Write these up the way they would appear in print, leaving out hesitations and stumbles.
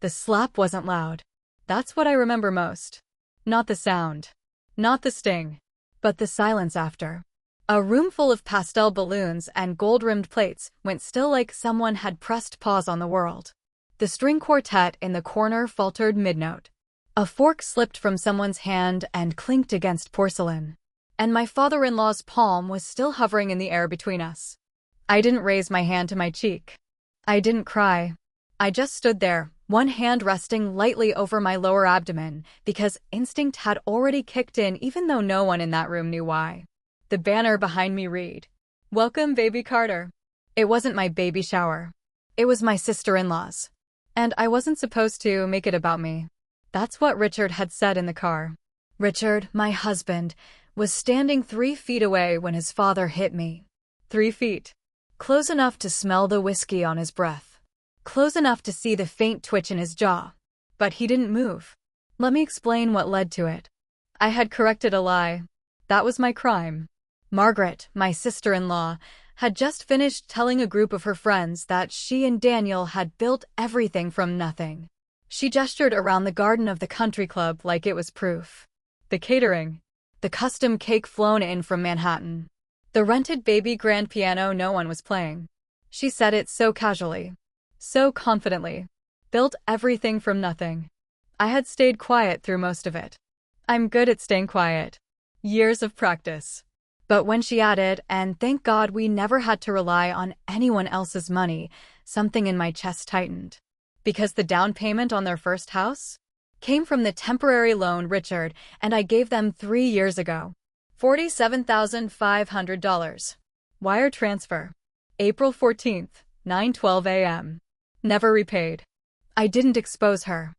The slap wasn't loud. That's what I remember most. Not the sound. Not the sting. But the silence after. A room full of pastel balloons and gold-rimmed plates went still like someone had pressed pause on the world. The string quartet in the corner faltered mid-note. A fork slipped from someone's hand and clinked against porcelain. And my father-in-law's palm was still hovering in the air between us. I didn't raise my hand to my cheek. I didn't cry. I just stood there, one hand resting lightly over my lower abdomen, because instinct had already kicked in even though no one in that room knew why. The banner behind me read, "Welcome, baby Carter." It wasn't my baby shower. It was my sister-in-law's. And I wasn't supposed to make it about me. That's what Richard had said in the car. Richard, my husband, was standing 3 feet away when his father hit me. 3 feet. Close enough to smell the whiskey on his breath. Close enough to see the faint twitch in his jaw. But he didn't move. Let me explain what led to it. I had corrected a lie. That was my crime. Margaret, my sister-in-law, had just finished telling a group of her friends that she and Daniel had built everything from nothing. She gestured around the garden of the country club like it was proof. The catering. The custom cake flown in from Manhattan. The rented baby grand piano no one was playing. She said it so casually. So confidently. Built everything from nothing. I had stayed quiet through most of it. I'm good at staying quiet. Years of practice. But when she added, "And thank God we never had to rely on anyone else's money," something in my chest tightened. Because the down payment on their first house came from the temporary loan Richard and I gave them 3 years ago. $47,500. Wire transfer. April 14th, 9:12 a.m. Never repaid. I didn't expose her.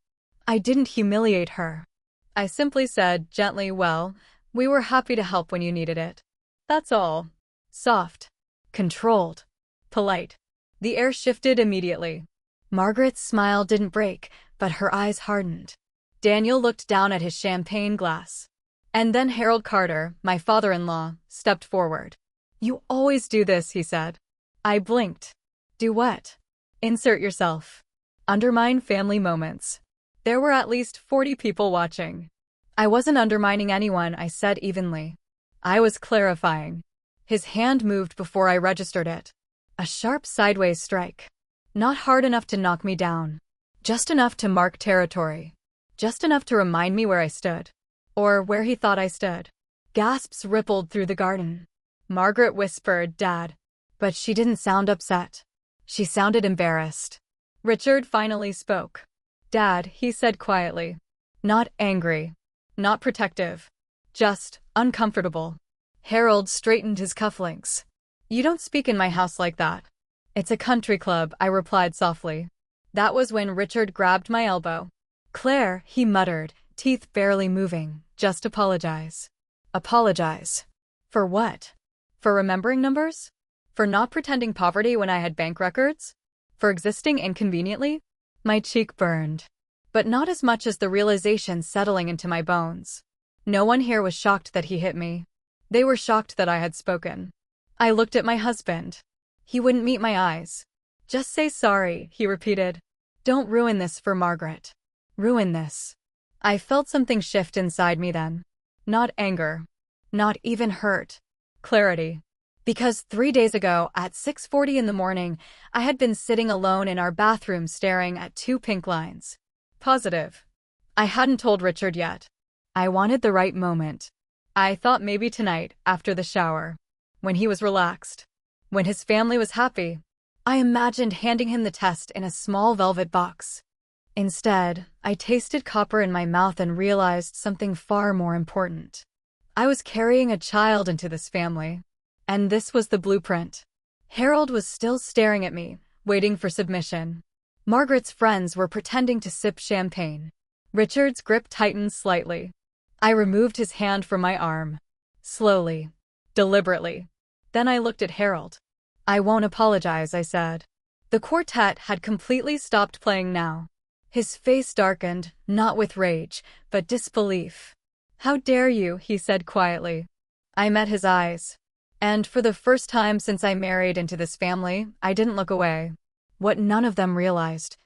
I didn't humiliate her. I simply said gently, "Well, we were happy to help when you needed it." That's all. Soft. Controlled. Polite. The air shifted immediately. Margaret's smile didn't break, but her eyes hardened. Daniel looked down at his champagne glass. And then Harold Carter, my father-in-law, stepped forward. "You always do this," he said. I blinked. Do what? Insert yourself. Undermine family moments. There were at least 40 people watching. I wasn't undermining anyone, I said evenly. I was clarifying. His hand moved before I registered it. A sharp sideways strike. Not hard enough to knock me down. Just enough to mark territory. Just enough to remind me where I stood. Or where he thought I stood. Gasps rippled through the garden. Margaret whispered, "Dad." But she didn't sound upset. She sounded embarrassed. Richard finally spoke. "Dad," he said quietly. Not angry. Not protective. Just uncomfortable. Harold straightened his cufflinks. "You don't speak in my house like that." "It's a country club," I replied softly. That was when Richard grabbed my elbow. "Claire," he muttered, teeth barely moving, "just apologize." Apologize. For what? For remembering numbers? For not pretending poverty when I had bank records? For existing inconveniently? My cheek burned. But not as much as the realization settling into my bones. No one here was shocked that he hit me. They were shocked that I had spoken. I looked at my husband. He wouldn't meet my eyes. "Just say sorry," he repeated. "Don't ruin this for Margaret. Ruin this." I felt something shift inside me then. Not anger. Not even hurt. Clarity. Because 3 days ago, at 6:40 in the morning, I had been sitting alone in our bathroom staring at 2 pink lines. Positive. I hadn't told Richard yet. I wanted the right moment. I thought maybe tonight, after the shower. When he was relaxed. When his family was happy. I imagined handing him the test in a small velvet box. Instead, I tasted copper in my mouth and realized something far more important. I was carrying a child into this family. And this was the blueprint. Harold was still staring at me, waiting for submission. Margaret's friends were pretending to sip champagne. Richard's grip tightened slightly. I removed his hand from my arm. Slowly. Deliberately. Then I looked at Harold. "I won't apologize," I said. The quartet had completely stopped playing now. His face darkened, not with rage, but disbelief. "How dare you," he said quietly. I met his eyes. And for the first time since I married into this family, I didn't look away. What none of them realized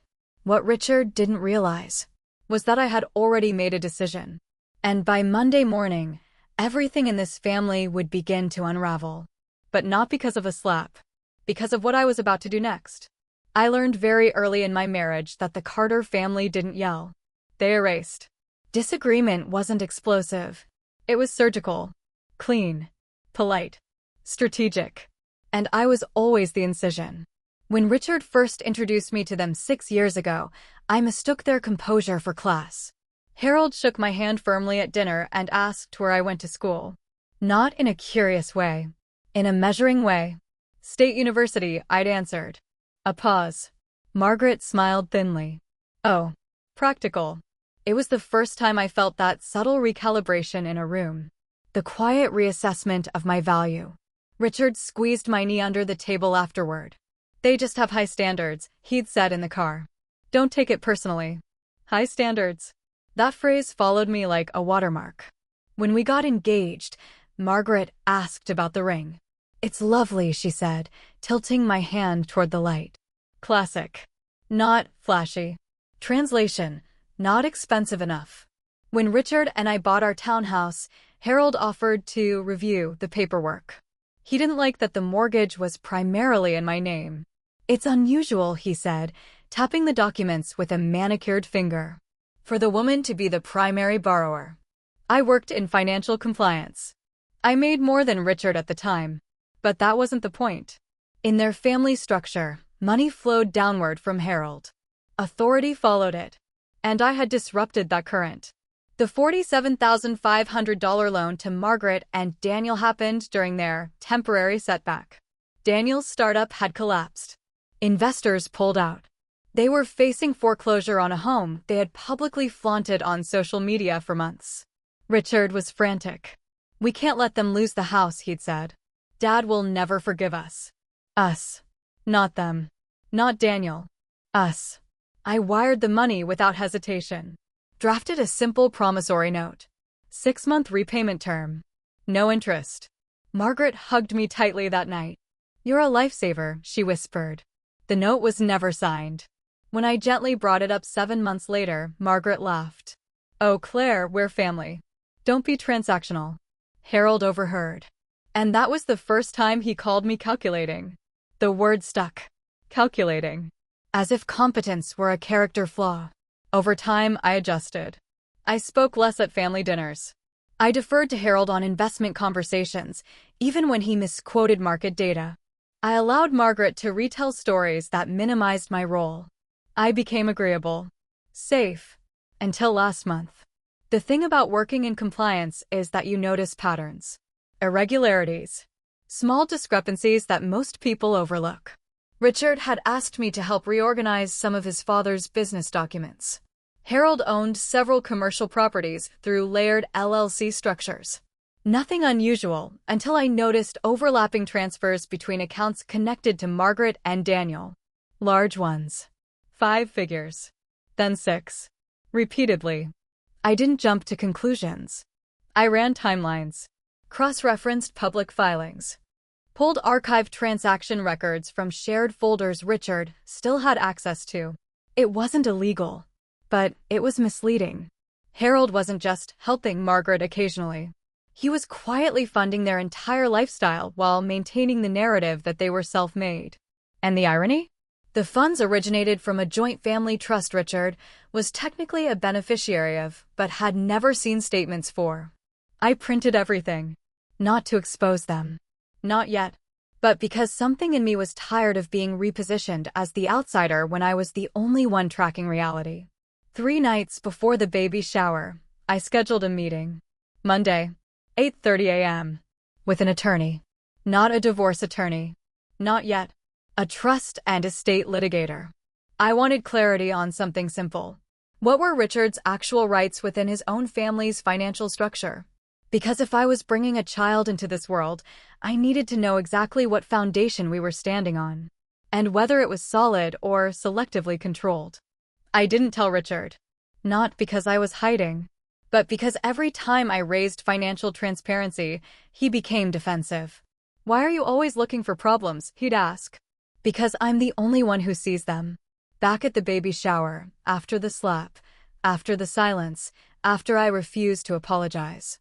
What Richard didn't realize was that I had already made a decision. And by Monday morning, everything in this family would begin to unravel. But not because of a slap, because of what I was about to do next. I learned very early in my marriage that the Carter family didn't yell. They erased. Disagreement wasn't explosive. It was surgical, clean, polite, strategic. And I was always the incision. When Richard first introduced me to them 6 years ago, I mistook their composure for class. Harold shook my hand firmly at dinner and asked where I went to school. Not in a curious way. In a measuring way. State University, I'd answered. A pause. Margaret smiled thinly. Oh, practical. It was the first time I felt that subtle recalibration in a room. The quiet reassessment of my value. Richard squeezed my knee under the table afterward. They just have high standards, he'd said in the car. Don't take it personally. High standards. That phrase followed me like a watermark. When we got engaged, Margaret asked about the ring. It's lovely, she said, tilting my hand toward the light. Classic. Not flashy. Translation. Not expensive enough. When Richard and I bought our townhouse, Harold offered to review the paperwork. He didn't like that the mortgage was primarily in my name. It's unusual, he said, tapping the documents with a manicured finger, for the woman to be the primary borrower. I worked in financial compliance. I made more than Richard at the time, but that wasn't the point. In their family structure, money flowed downward from Harold. Authority followed it, and I had disrupted that current. The $47,500 loan to Margaret and Daniel happened during their temporary setback. Daniel's startup had collapsed. Investors pulled out. They were facing foreclosure on a home they had publicly flaunted on social media for months. Richard was frantic. We can't let them lose the house, he'd said. Dad will never forgive us. Us. Not them. Not Daniel. Us. I wired the money without hesitation. Drafted a simple promissory note. 6-month repayment term. No interest. Margaret hugged me tightly that night. You're a lifesaver, she whispered. The note was never signed. When I gently brought it up 7 months later, Margaret laughed. Oh, Claire, we're family. Don't be transactional. Harold overheard. And that was the first time he called me calculating. The word stuck. Calculating. As if competence were a character flaw. Over time, I adjusted. I spoke less at family dinners. I deferred to Harold on investment conversations, even when he misquoted market data. I allowed Margaret to retell stories that minimized my role. I became agreeable. Safe. Until last month. The thing about working in compliance is that you notice patterns. Irregularities. Small discrepancies that most people overlook. Richard had asked me to help reorganize some of his father's business documents. Harold owned several commercial properties through layered LLC structures. Nothing unusual until I noticed overlapping transfers between accounts connected to Margaret and Daniel. Large ones. 5 figures. Then 6. Repeatedly. I didn't jump to conclusions. I ran timelines. Cross-referenced public filings. Pulled archived transaction records from shared folders Richard still had access to. It wasn't illegal, but it was misleading. Harold wasn't just helping Margaret occasionally. He was quietly funding their entire lifestyle while maintaining the narrative that they were self-made. And the irony? The funds originated from a joint family trust Richard was technically a beneficiary of, but had never seen statements for. I printed everything. Not to expose them. Not yet. But because something in me was tired of being repositioned as the outsider when I was the only one tracking reality. 3 nights before the baby shower, I scheduled a meeting. Monday, 8:30 a.m. With an attorney. Not a divorce attorney. Not yet. A trust and estate litigator. I wanted clarity on something simple. What were Richard's actual rights within his own family's financial structure? Because if I was bringing a child into this world, I needed to know exactly what foundation we were standing on, and whether it was solid or selectively controlled. I didn't tell Richard. Not because I was hiding, but because every time I raised financial transparency, he became defensive. Why are you always looking for problems? He'd ask. Because I'm the only one who sees them. Back at the baby shower, after the slap, after the silence, after I refused to apologize.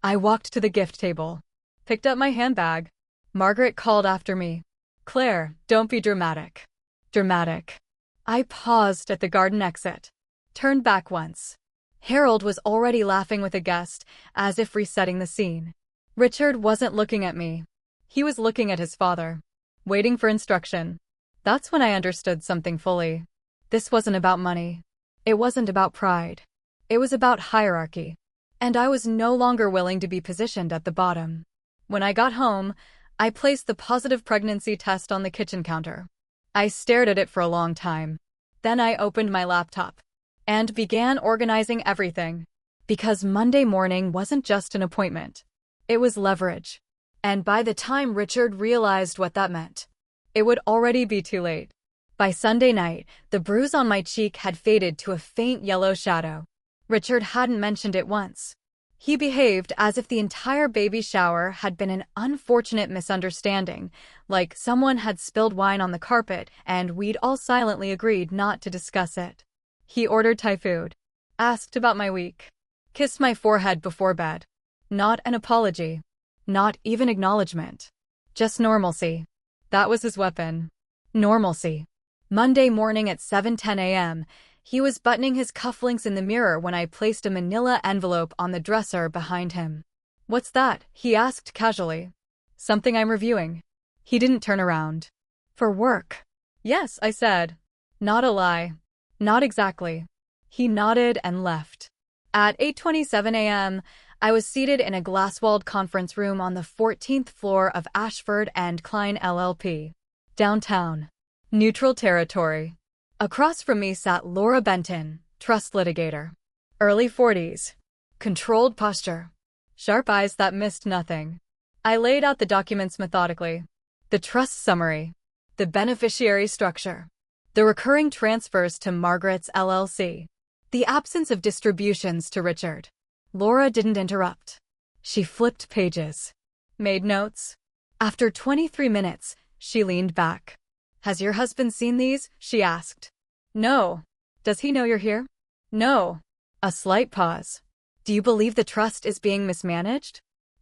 I walked to the gift table, picked up my handbag. Margaret called after me. Claire, don't be dramatic. Dramatic. I paused at the garden exit, turned back once. Harold was already laughing with a guest, as if resetting the scene. Richard wasn't looking at me. He was looking at his father, waiting for instruction. That's when I understood something fully. This wasn't about money. It wasn't about pride. It was about hierarchy. And I was no longer willing to be positioned at the bottom. When I got home, I placed the positive pregnancy test on the kitchen counter. I stared at it for a long time. Then I opened my laptop and began organizing everything. Because Monday morning wasn't just an appointment. It was leverage. And by the time Richard realized what that meant, it would already be too late. By Sunday night, the bruise on my cheek had faded to a faint yellow shadow. Richard hadn't mentioned it once. He behaved as if the entire baby shower had been an unfortunate misunderstanding, like someone had spilled wine on the carpet and we'd all silently agreed not to discuss it. He ordered Thai food, asked about my week, kissed my forehead before bed. Not an apology. Not even acknowledgement. Just normalcy. That was his weapon. Normalcy. Monday morning at 7:10 a.m., he was buttoning his cufflinks in the mirror when I placed a manila envelope on the dresser behind him. What's that? He asked casually. Something I'm reviewing. He didn't turn around. For work. Yes, I said. Not a lie. Not exactly. He nodded and left. At 8:27 a.m., I was seated in a glass-walled conference room on the 14th floor of Ashford and Klein LLP. Downtown. Neutral territory. Across from me sat Laura Benton, trust litigator. Early 40s. Controlled posture. Sharp eyes that missed nothing. I laid out the documents methodically. The trust summary. The beneficiary structure. The recurring transfers to Margaret's LLC. The absence of distributions to Richard. Laura didn't interrupt. She flipped pages. Made notes. After 23 minutes, she leaned back. Has your husband seen these? She asked. No. Does he know you're here? No. A slight pause. Do you believe the trust is being mismanaged?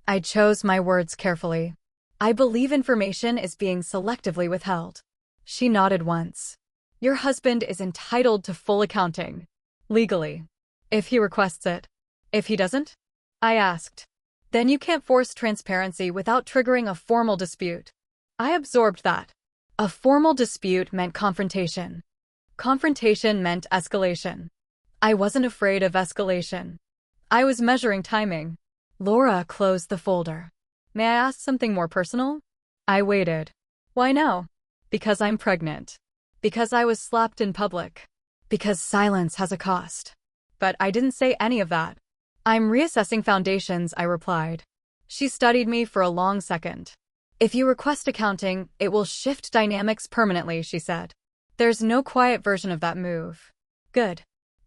I chose my words carefully. I believe information is being selectively withheld. She nodded once. Your husband is entitled to full accounting. Legally. If he requests it. If he doesn't? I asked. Then you can't force transparency without triggering a formal dispute. I absorbed that. A formal dispute meant confrontation. Confrontation meant escalation. I wasn't afraid of escalation. I was measuring timing. Laura closed the folder. May I ask something more personal? I waited. Why no? Because I'm pregnant. Because I was slapped in public. Because silence has a cost. But I didn't say any of that. I'm reassessing foundations, I replied. She studied me for a long second. If you request accounting, it will shift dynamics permanently, she said. There's no quiet version of that move. Good.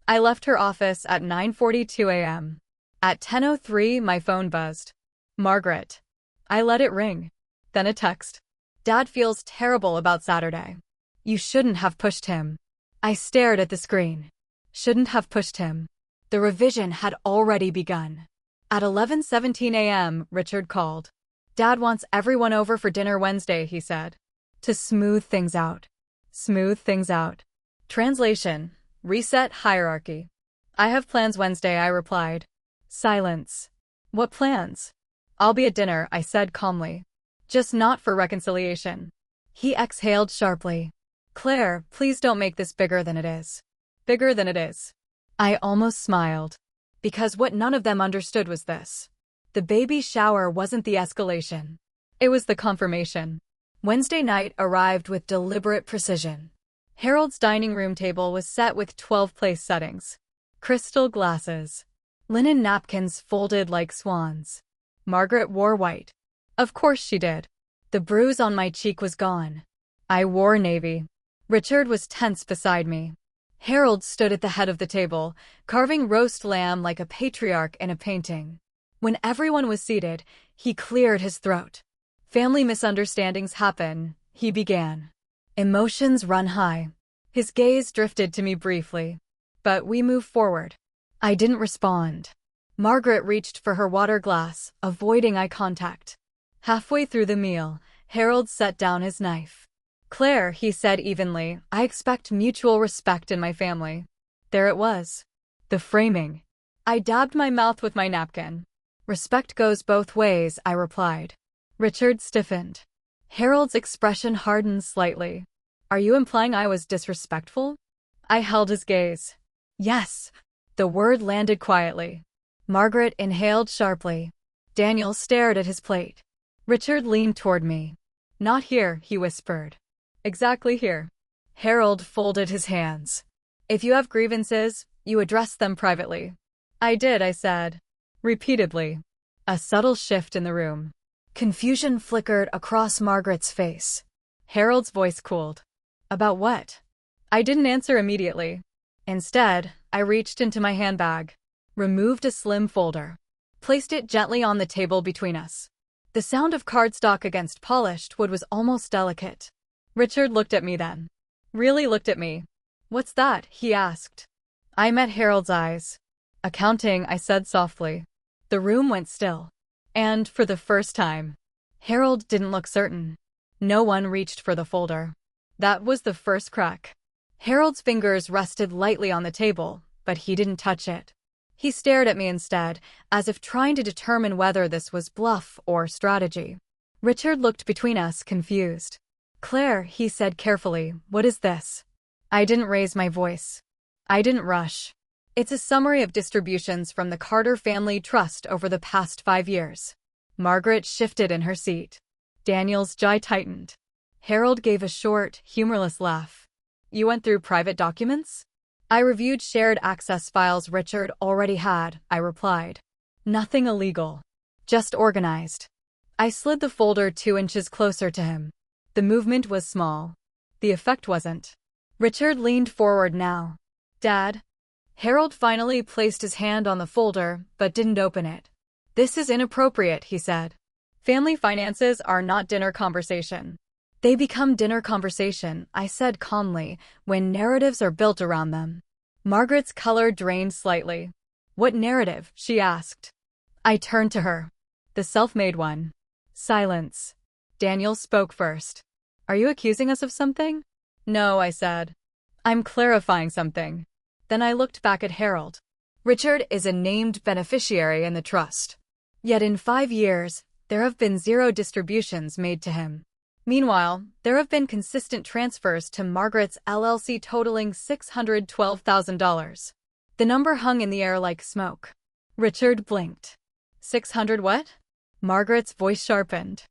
I left her office at 9:42 a.m. At 10:03, my phone buzzed. Margaret. I let it ring. Then a text. Dad feels terrible about Saturday. You shouldn't have pushed him. I stared at the screen. Shouldn't have pushed him. The revision had already begun. At 11:17 a.m., Richard called. Dad wants everyone over for dinner Wednesday, he said. To smooth things out. Smooth things out. Translation. Reset hierarchy. I have plans Wednesday, I replied. Silence. What plans? I'll be at dinner, I said calmly. Just not for reconciliation. He exhaled sharply. Claire, please don't make this bigger than it is. Bigger than it is. I almost smiled. Because what none of them understood was this. The baby shower wasn't the escalation. It was the confirmation. Wednesday night arrived with deliberate precision. Harold's dining room table was set with 12 place settings. Crystal glasses. Linen napkins folded like swans. Margaret wore white. Of course she did. The bruise on my cheek was gone. I wore navy. Richard was tense beside me. Harold stood at the head of the table, carving roast lamb like a patriarch in a painting. When everyone was seated, he cleared his throat. Family misunderstandings happen, he began. Emotions run high. His gaze drifted to me briefly, but we moved forward. I didn't respond. Margaret reached for her water glass, avoiding eye contact. Halfway through the meal, Harold set down his knife. "Claire," he said evenly, "I expect mutual respect in my family." There it was. The framing. I dabbed my mouth with my napkin. "Respect goes both ways," I replied. Richard stiffened. Harold's expression hardened slightly. "Are you implying I was disrespectful?" I held his gaze. "Yes." The word landed quietly. Margaret inhaled sharply. Daniel stared at his plate. Richard leaned toward me. "Not here," he whispered. "Exactly here." Harold folded his hands. "If you have grievances, you address them privately." "I did," I said. Repeatedly. A subtle shift in the room. Confusion flickered across Margaret's face. Harold's voice cooled. "About what?" I didn't answer immediately. Instead, I reached into my handbag, removed a slim folder, placed it gently on the table between us. The sound of cardstock against polished wood was almost delicate. Richard looked at me then. Really looked at me. "What's that?" he asked. I met Harold's eyes. "Accounting," I said softly. The room went still. And, for the first time, Harold didn't look certain. No one reached for the folder. That was the first crack. Harold's fingers rested lightly on the table, but he didn't touch it. He stared at me instead, as if trying to determine whether this was bluff or strategy. Richard looked between us, confused. "Claire," he said carefully, "what is this?" I didn't raise my voice. I didn't rush. "It's a summary of distributions from the Carter Family Trust over the past 5 years. Margaret shifted in her seat. Daniel's jaw tightened. Harold gave a short, humorless laugh. "You went through private documents?" "I reviewed shared access files Richard already had," I replied. "Nothing illegal. Just organized." I slid the folder 2 inches closer to him. The movement was small. The effect wasn't. Richard leaned forward now. "Dad?" Harold finally placed his hand on the folder, but didn't open it. "This is inappropriate," he said. "Family finances are not dinner conversation." "They become dinner conversation," I said calmly, "when narratives are built around them." Margaret's color drained slightly. "What narrative?" she asked. I turned to her. "The self-made one." Silence. Daniel spoke first. "Are you accusing us of something?" "No," I said. "I'm clarifying something." Then I looked back at Harold. Richard is a named beneficiary in the trust. Yet in 5 years, there have been 0 distributions made to him. Meanwhile, there have been consistent transfers to Margaret's LLC totaling $612,000. The number hung in the air like smoke. Richard blinked. 600 what? Margaret's voice sharpened.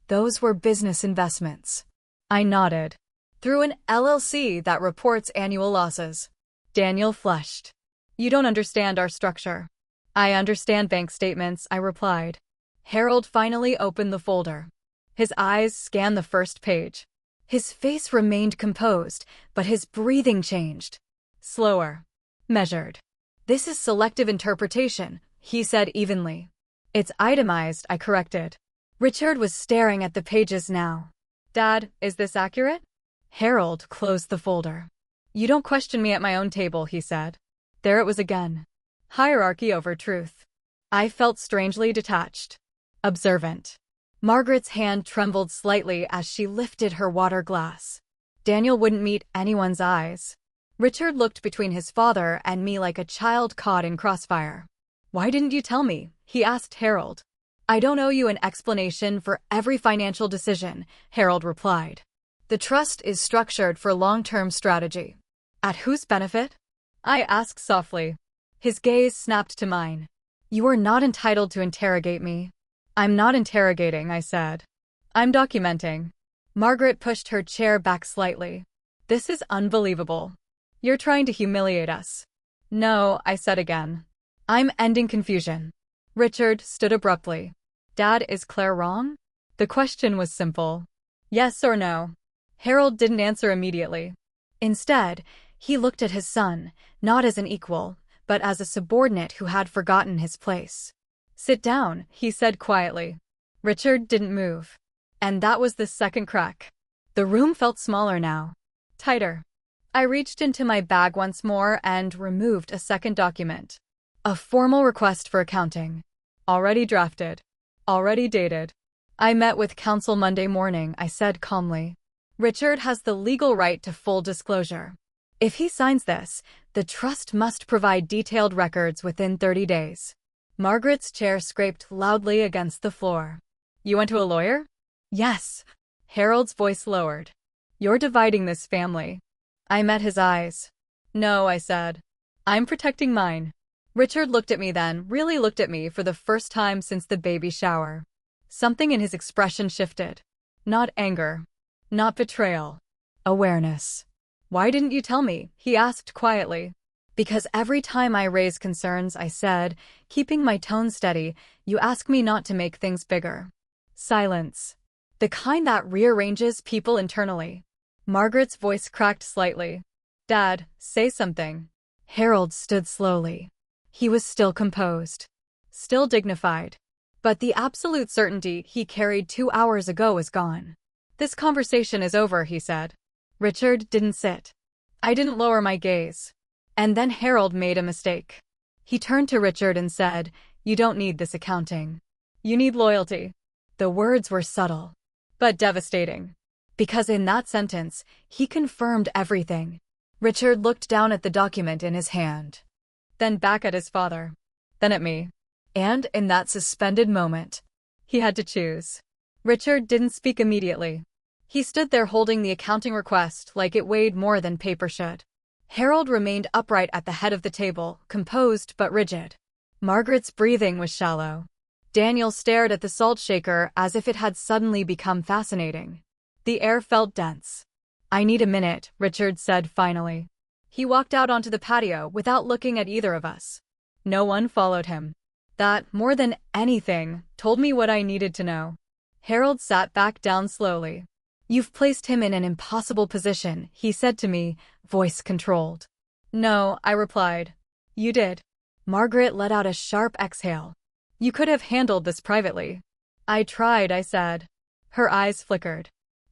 "Those were business investments." I nodded. "Through an LLC that reports annual losses." Daniel flushed. "You don't understand our structure." "I understand bank statements," I replied. Harold finally opened the folder. His eyes scanned the first page. His face remained composed, but his breathing changed. Slower. Measured. "This is selective interpretation," he said evenly. "It's itemized," I corrected. Richard was staring at the pages now. "Dad, is this accurate?" Harold closed the folder. "You don't question me at my own table," he said. There it was again. Hierarchy over truth. I felt strangely detached. Observant. Margaret's hand trembled slightly as she lifted her water glass. Daniel wouldn't meet anyone's eyes. Richard looked between his father and me like a child caught in crossfire. "Why didn't you tell me?" he asked Harold. "I don't owe you an explanation for every financial decision," Harold replied. "The trust is structured for long-term strategy." "At whose benefit?" I asked softly. His gaze snapped to mine. "You are not entitled to interrogate me." "I'm not interrogating," I said. "I'm documenting." Margaret pushed her chair back slightly. "This is unbelievable. You're trying to humiliate us." "No," I said again. "I'm ending confusion." Richard stood abruptly. "Dad, is Claire wrong?" The question was simple. Yes or no. Harold didn't answer immediately. Instead, he looked at his son, not as an equal, but as a subordinate who had forgotten his place. "Sit down," he said quietly. Richard didn't move. And that was the second crack. The room felt smaller now. Tighter. I reached into my bag once more and removed a second document. A formal request for accounting. Already drafted. Already dated. I met with counsel Monday morning, I said calmly. Richard has the legal right to full disclosure. If he signs this, the trust must provide detailed records within 30 days. Margaret's chair scraped loudly against the floor. You went to a lawyer? Yes. Harold's voice lowered. You're dividing this family. I met his eyes. No, I said. I'm protecting mine. Richard looked at me then, really looked at me for the first time since the baby shower. Something in his expression shifted. Not anger. Not betrayal. Awareness. Why didn't you tell me? He asked quietly. Because every time I raise concerns, I said, keeping my tone steady, you ask me not to make things bigger. Silence. The kind that rearranges people internally. Margaret's voice cracked slightly. Dad, say something. Harold stood slowly. He was still composed. Still dignified. But the absolute certainty he carried 2 hours ago was gone. This conversation is over, he said. Richard didn't sit. I didn't lower my gaze. And then Harold made a mistake. He turned to Richard and said, You don't need this accounting. You need loyalty. The words were subtle, but devastating. Because in that sentence, he confirmed everything. Richard looked down at the document in his hand. Then back at his father. Then at me. And in that suspended moment, he had to choose. Richard didn't speak immediately. He stood there holding the accounting request like it weighed more than paper should. Harold remained upright at the head of the table, composed but rigid. Margaret's breathing was shallow. Daniel stared at the salt shaker as if it had suddenly become fascinating. The air felt dense. I need a minute, Richard said finally. He walked out onto the patio without looking at either of us. No one followed him. That, more than anything, told me what I needed to know. Harold sat back down slowly. You've placed him in an impossible position, he said to me, voice controlled. No, I replied. You did. Margaret let out a sharp exhale. You could have handled this privately. I tried, I said. Her eyes flickered.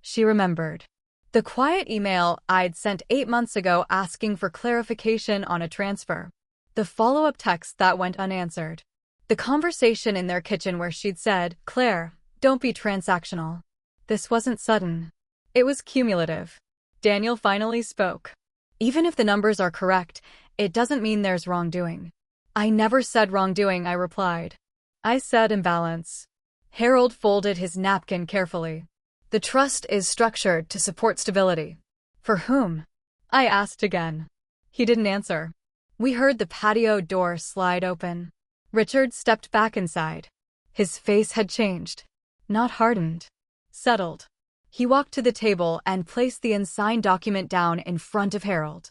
She remembered. The quiet email I'd sent 8 months ago asking for clarification on a transfer. The follow-up text that went unanswered. The conversation in their kitchen where she'd said, Claire, don't be transactional. This wasn't sudden. It was cumulative. Daniel finally spoke. Even if the numbers are correct, it doesn't mean there's wrongdoing. I never said wrongdoing, I replied. I said imbalance. Harold folded his napkin carefully. The trust is structured to support stability. For whom? I asked again. He didn't answer. We heard the patio door slide open. Richard stepped back inside. His face had changed. Not hardened. Settled. He walked to the table and placed the unsigned document down in front of Harold.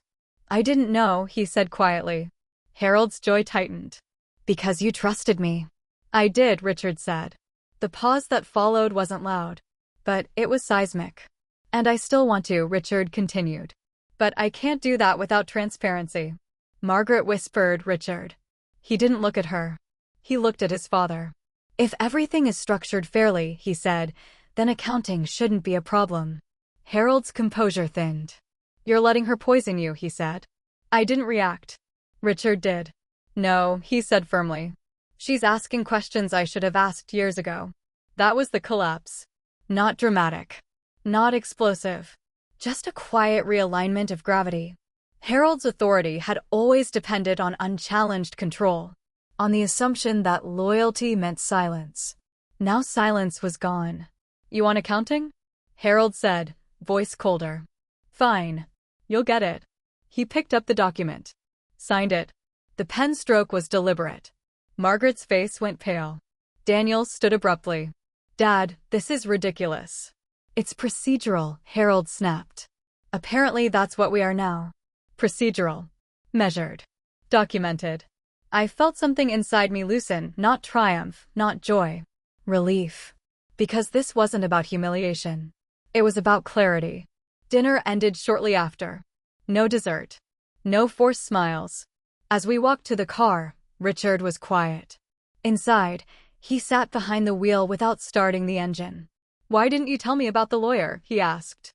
I didn't know, he said quietly. Harold's jaw tightened. Because you trusted me. I did, Richard said. The pause that followed wasn't loud. But it was seismic. And I still want to, Richard continued. But I can't do that without transparency. Margaret whispered, Richard. He didn't look at her. He looked at his father. If everything is structured fairly, he said, then accounting shouldn't be a problem. Harold's composure thinned. You're letting her poison you, he said. I didn't react. Richard did. No, he said firmly. She's asking questions I should have asked years ago. That was the collapse. Not dramatic. Not explosive. Just a quiet realignment of gravity. Harold's authority had always depended on unchallenged control, on the assumption that loyalty meant silence. Now silence was gone. You want accounting? Harold said, voice colder. Fine. You'll get it. He picked up the document. Signed it. The pen stroke was deliberate. Margaret's face went pale. Daniel stood abruptly. Dad, this is ridiculous. It's procedural, Harold snapped. Apparently that's what we are now. Procedural. Measured. Documented. I felt something inside me loosen, not triumph, not joy. Relief. Because this wasn't about humiliation. It was about clarity. Dinner ended shortly after. No dessert. No forced smiles. As we walked to the car, Richard was quiet. Inside, he sat behind the wheel without starting the engine. Why didn't you tell me about the lawyer? He asked.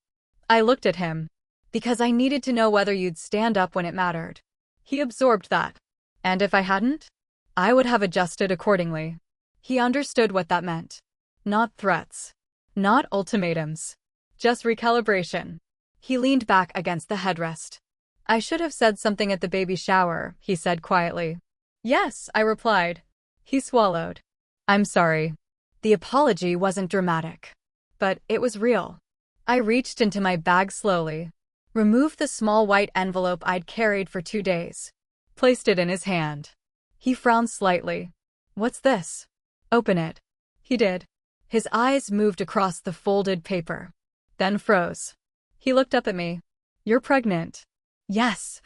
I looked at him. Because I needed to know whether you'd stand up when it mattered. He absorbed that. And if I hadn't, I would have adjusted accordingly. He understood what that meant. Not threats. Not ultimatums. Just recalibration. He leaned back against the headrest. I should have said something at the baby shower, he said quietly. Yes, I replied. He swallowed. I'm sorry. The apology wasn't dramatic. But it was real. I reached into my bag slowly, removed the small white envelope I'd carried for 2 days, placed it in his hand. He frowned slightly. What's this? Open it. He did. His eyes moved across the folded paper, then froze. He looked up at me. You're pregnant. Yes.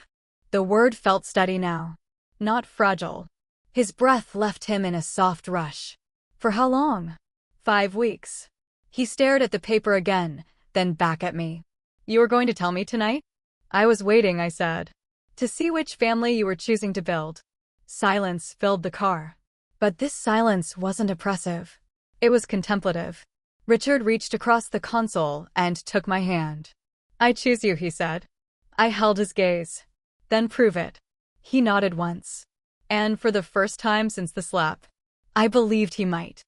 The word felt steady now, not fragile. His breath left him in a soft rush. For how long? 5 weeks. He stared at the paper again, then back at me. You were going to tell me tonight? I was waiting, I said, to see which family you were choosing to build. Silence filled the car. But this silence wasn't oppressive. It was contemplative. Richard reached across the console and took my hand. I choose you, he said. I held his gaze. Then prove it. He nodded once. And for the first time since the slap, I believed he might.